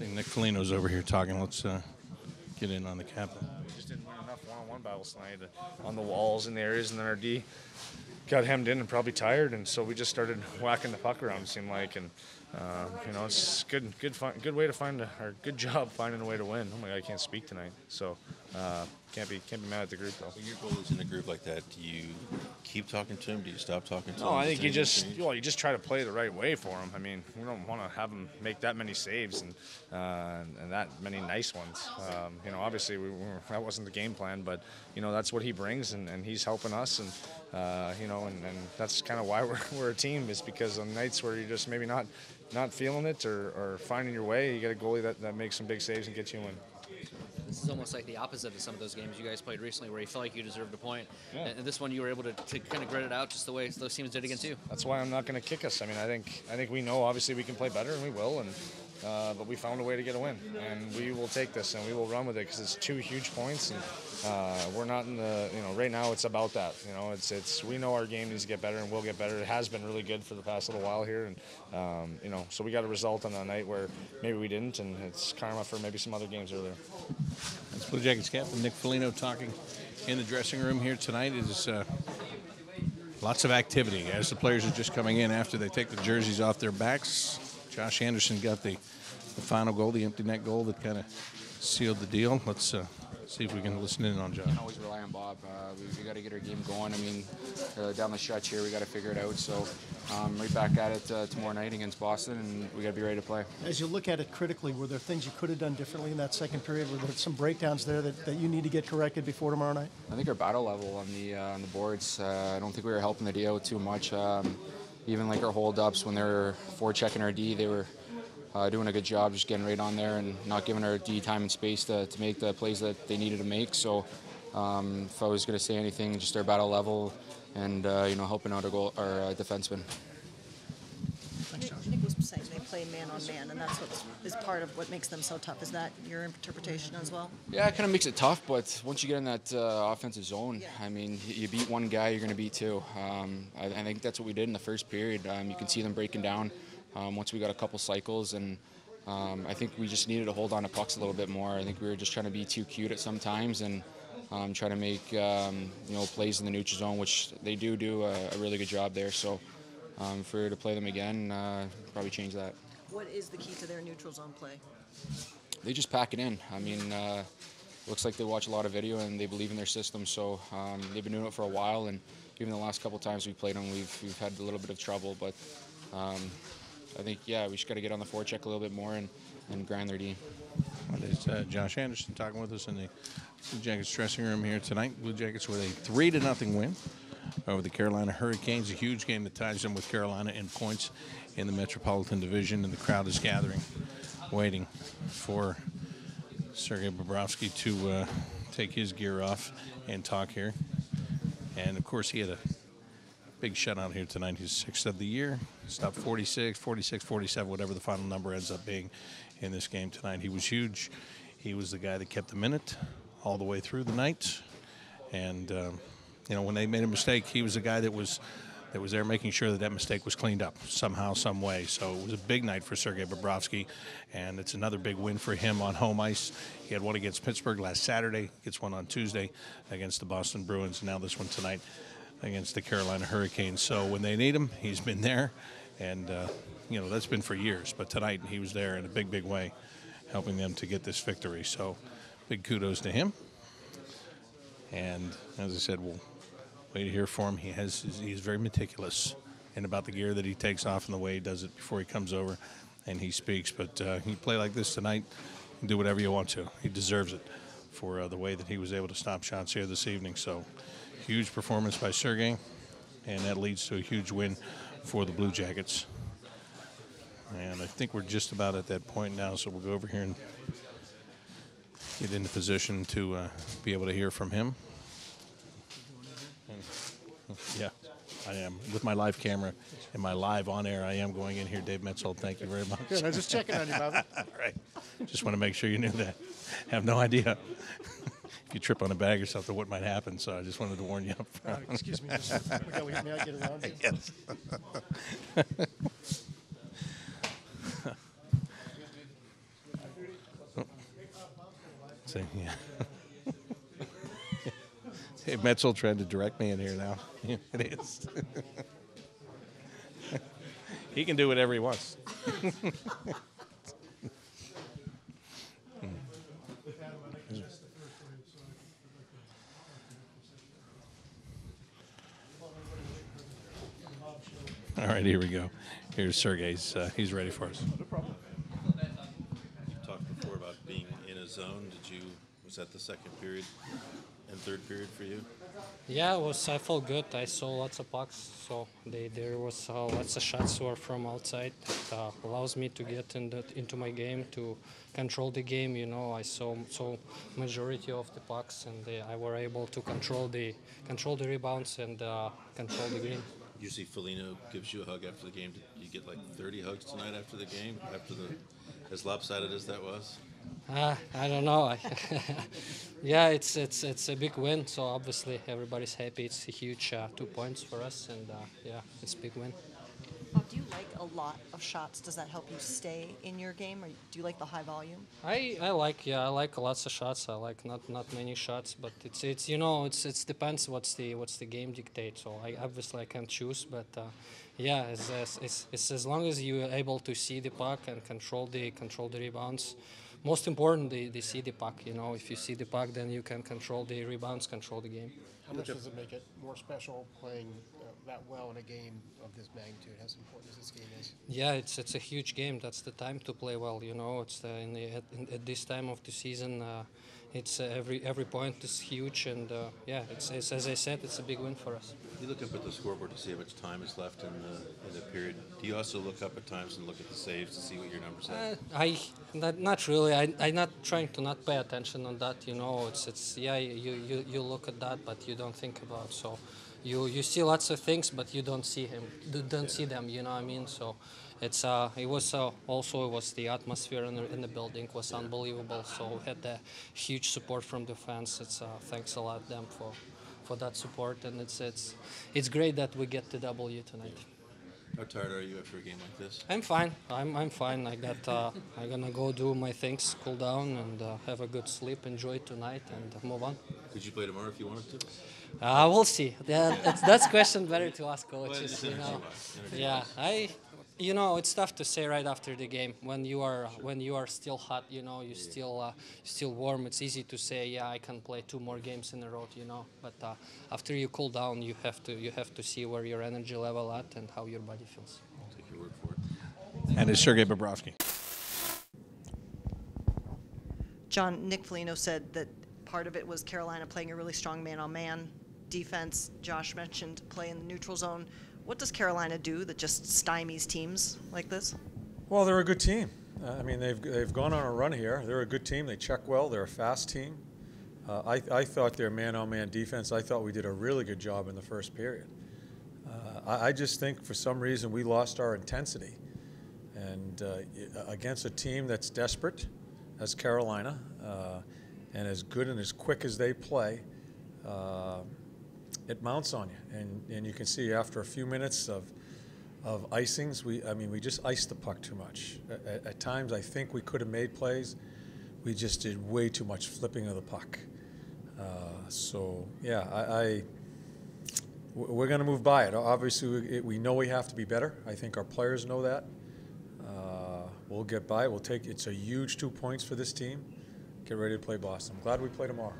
See, Nick Foligno's over here talking. Let's get in on the captain. We just didn't win enough one-on-one battles tonight on the walls and the areas, and then our D got hemmed in and probably tired, and so we just started whacking the puck around, it seemed like, and it's good way to find or good job finding a way to win. Oh my God, I can't speak tonight, so can't be mad at the group though. When your goal is in a group like that, do you keep talking to him? Do you stop talking to him? No, I think you just try to play the right way for him. I mean, we don't want to have him make that many saves and that many nice ones. Obviously that wasn't the game plan, but that's what he brings, and he's helping us, and and that's kind of why we're a team, is because on nights where you're just maybe not feeling it or finding your way, you get a goalie that makes some big saves and gets you a win. This is almost like the opposite of some of those games you guys played recently where you felt like you deserved a point. Yeah. And this one you were able to kind of grit it out just the way those teams did against you. That's why I'm not going to kick us. I mean, I think we know obviously we can play better, and we will, but we found a way to get a win, and we will take this and we will run with it because it's 2 huge points, and we're not in the right now it's about that. It's we know our game needs to get better, and we'll get better. It has been really good for the past little while here, and so we got a result on a night where maybe we didn't, and it's karma for maybe some other games earlier. That's Blue Jackets captain Nick Foligno talking in the dressing room here tonight. It is lots of activity as the players are just coming in after they take the jerseys off their backs. Josh Anderson got the final goal, the empty net goal that kind of sealed the deal. Let's see if we can listen in on Josh. We can always rely on Bob. We got to get our game going. I mean, down the stretch here, we got to figure it out. So right back at it tomorrow night against Boston, and we got to be ready to play. As you look at it critically, were there things you could have done differently in that second period? Were there some breakdowns there that you need to get corrected before tomorrow night? I think our battle level on the boards, I don't think we were helping the D out too much. Even like our hold-ups, when they were forechecking our D, they were doing a good job just getting right on there and not giving our D time and space to make the plays that they needed to make. So if I was going to say anything, just our battle level and helping out our defensemen. Nick was saying they play man on man, and that's what is part of what makes them so tough. Is that your interpretation as well? Yeah, it kind of makes it tough, but once you get in that offensive zone, yeah. I mean, you beat one guy, you're going to beat 2. I think that's what we did in the first period. You can see them breaking down once we got a couple cycles, and I think we just needed to hold on to pucks a little bit more. I think we were just trying to be too cute at some times and try to make plays in the neutral zone, which they do a really good job there. So for to play them again, probably change that. What is the key to their neutral zone play? They just pack it in. I mean, looks like they watch a lot of video and they believe in their system. So they've been doing it for a while, and even the last couple times we played them, we've had a little bit of trouble. But I think, we just got to get on the forecheck a little bit more and grind their D. Well, it's Josh Anderson talking with us in the Blue Jackets dressing room here tonight. Blue Jackets with a 3-0 win over the Carolina Hurricanes. A huge game that ties them with Carolina in points in the Metropolitan Division, and the crowd is gathering, waiting for Sergei Bobrovsky to take his gear off and talk here. And, of course, he had a big shutout here tonight. His 6th of the year. Stopped 46, 47, whatever the final number ends up being in this game tonight. He was huge. He was the guy that kept the minute all the way through the night. And, when they made a mistake, he was the guy that was there making sure that mistake was cleaned up somehow, some way. So it was a big night for Sergei Bobrovsky, and it's another big win for him on home ice. He had one against Pittsburgh last Saturday, gets one on Tuesday against the Boston Bruins, and now this one tonight against the Carolina Hurricanes. So when they need him, he's been there, and that's been for years. But tonight he was there in a big, big way, helping them to get this victory. So big kudos to him. And as I said, we'll wait to hear from him. He's very meticulous and about the gear that he takes off and the way he does it before he comes over and he speaks. But he play like this tonight and do whatever you want to. He deserves it for the way that he was able to stop shots here this evening. So huge performance by Sergei, and that leads to a huge win for the Blue Jackets. And I think we're just about at that point now, so we'll go over here and get into position to be able to hear from him. And, yeah, I am. With my live camera and my live on air, I am going in here. Dave Metzold, thank you very much. Good, I was just checking on you, Bob. All right. Just want to make sure you knew that. Have no idea if you trip on a bag or something, what might happen, so I just wanted to warn you up front. Excuse me. May I get around you? Yes. Metzel trying to direct me in here now. It is. He can do whatever he wants. All right, here we go. Here's Sergei's. He's ready for us. You talked before about being in a zone. Was that the second period and third period for you? Yeah, I felt good. I saw lots of pucks, so there was lots of shots were from outside. It allows me to get into my game, to control the game. You know, I saw majority of the pucks, and I were able to control the rebounds and control the game. Usually Foligno gives you a hug after the game. Did you get like 30 hugs tonight after the game, as lopsided as that was? I don't know. Yeah, it's a big win, so obviously everybody's happy. It's a huge 2 points for us, and yeah, it's a big win. Do you like a lot of shots? Does that help you stay in your game, or do you like the high volume? I like lots of shots. I like not many shots, but it's you know it's depends what's the game dictates. So obviously I can't choose, but yeah, it's as long as you're able to see the puck and control the rebounds. Most important, they see the puck. You know, if you see the puck, then you can control the rebounds, control the game. How much does it make it more special playing that well in a game of this magnitude, as important as this game is? Yeah, it's a huge game. That's the time to play well. You know, it's at this time of the season, it's every point is huge, and yeah, it's as I said, it's a big win for us. You look up at the scoreboard to see how much time is left in the period. Do you also look up at times and look at the saves to see what your numbers are? Not really. I'm not trying to not pay attention on that. You know, it's yeah. You look at that, but you don't think about. So, you see lots of things, but you don't see see them. You know what I mean? So, it was the atmosphere in the building was unbelievable. So we had the huge support from the fans. Thanks a lot them for that support, and it's great that we get the W tonight. How tired are you after a game like this? I'm fine. I'm fine. I'm gonna go do my things, cool down, and have a good sleep, enjoy tonight, and move on. Could you play tomorrow if you wanted to? We'll see. That's question better to ask coaches. You know, yeah. You know, it's tough to say right after the game when you are still hot. You know, you still warm. It's easy to say, yeah, I can play 2 more games in a row. You know, but after you cool down, you have to see where your energy level at and how your body feels. I'll take your word for it. And it's Sergei Bobrovsky. John, Nick Foligno said that part of it was Carolina playing a really strong man-on-man defense. Josh mentioned play in the neutral zone. What does Carolina do that just stymies teams like this? Well, they're a good team. I mean, they've gone on a run here. They're a good team. They check well. They're a fast team. I thought their man-on-man defense, I thought we did a really good job in the first period. I just think for some reason we lost our intensity. And against a team that's desperate, as Carolina, and as good and as quick as they play, it mounts on you, and you can see after a few minutes of icings, we just iced the puck too much. At times, I think we could have made plays. We just did way too much flipping of the puck. So yeah, we're going to move by it. Obviously, we know we have to be better. I think our players know that. We'll get by. It's a huge 2 points for this team. Get ready to play Boston. I'm glad we play tomorrow.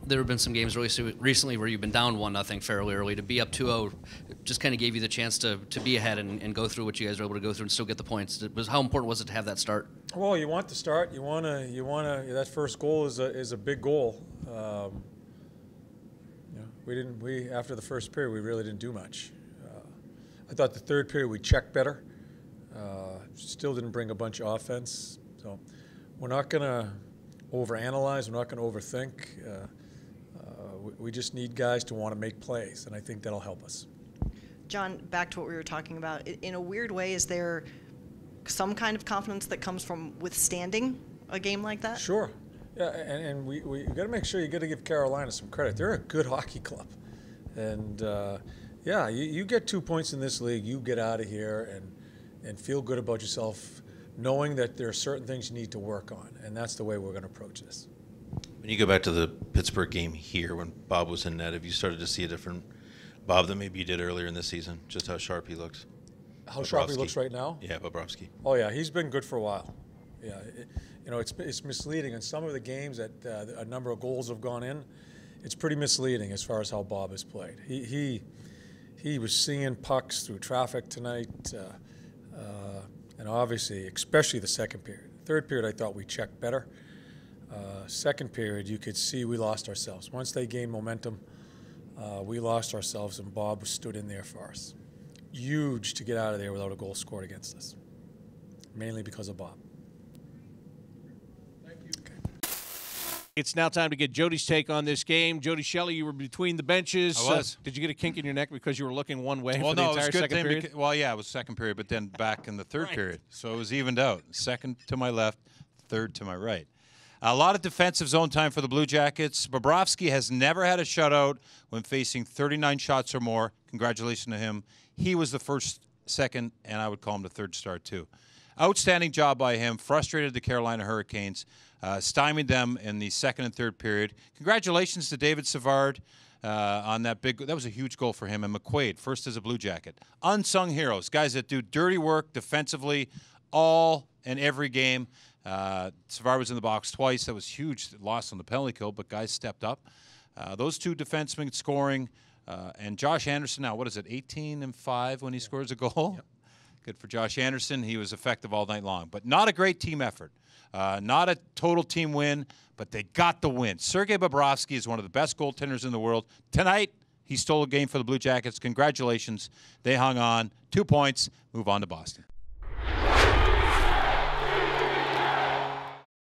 There have been some games recently where you've been down 1-0 fairly early. To be up 2-0 just kind of gave you the chance to be ahead and go through what you guys were able to go through and still get the points. How important was it to have that start? Well, you want the start. You want to. That first goal is a big goal. We after the first period we really didn't do much. I thought the third period we checked better. Still didn't bring a bunch of offense. So we're not going to overanalyze. We're not going to overthink. We just need guys to want to make plays, and I think that'll help us. John, back to what we were talking about. In a weird way, is there some kind of confidence that comes from withstanding a game like that? Sure. Yeah, and we got to make sure you got to give Carolina some credit. They're a good hockey club. And, yeah, you get 2 points in this league, you get out of here and feel good about yourself, knowing that there are certain things you need to work on. And that's the way we're going to approach this. When you go back to the Pittsburgh game here when Bob was in net, have you started to see a different Bob than maybe you did earlier in the season? Just how sharp he looks? How sharp he looks right now? Yeah, Bobrovsky. Oh, yeah, he's been good for a while. Yeah, it's misleading. In some of the games that a number of goals have gone in, it's pretty misleading as far as how Bob has played. He was seeing pucks through traffic tonight, and obviously, especially the second period. Third period, I thought we checked better. Second period, you could see we lost ourselves. Once they gained momentum, we lost ourselves, and Bob stood in there for us. Huge to get out of there without a goal scored against us, mainly because of Bob. Thank you. Okay. It's now time to get Jody's take on this game. Jody Shelley, you were between the benches. I was. Did you get a kink in your neck because you were looking one way Well, for the no, entire it was a good second thing. period? Well, yeah, it was second period, but then back in the third period. So it was evened out. Second to my left, third to my right. A lot of defensive zone time for the Blue Jackets. Bobrovsky has never had a shutout when facing 39 shots or more. Congratulations to him. He was the first, second, and I would call him the third star too. Outstanding job by him. Frustrated the Carolina Hurricanes. Stymied them in the second and third period. Congratulations to David Savard on that big. That was a huge goal for him. And McQuaid, first as a Blue Jacket. Unsung heroes, guys that do dirty work defensively all and every game. Savard was in the box twice. That was huge. Lost on the penalty kill, but guys stepped up. Those two defensemen scoring. And Josh Anderson now, what is it, 18-5 when he scores a goal? Yep. Good for Josh Anderson. He was effective all night long. But not a great team effort. Not a total team win, but they got the win. Sergei Bobrovsky is one of the best goaltenders in the world. Tonight, he stole a game for the Blue Jackets. Congratulations. They hung on. 2 points. Move on to Boston.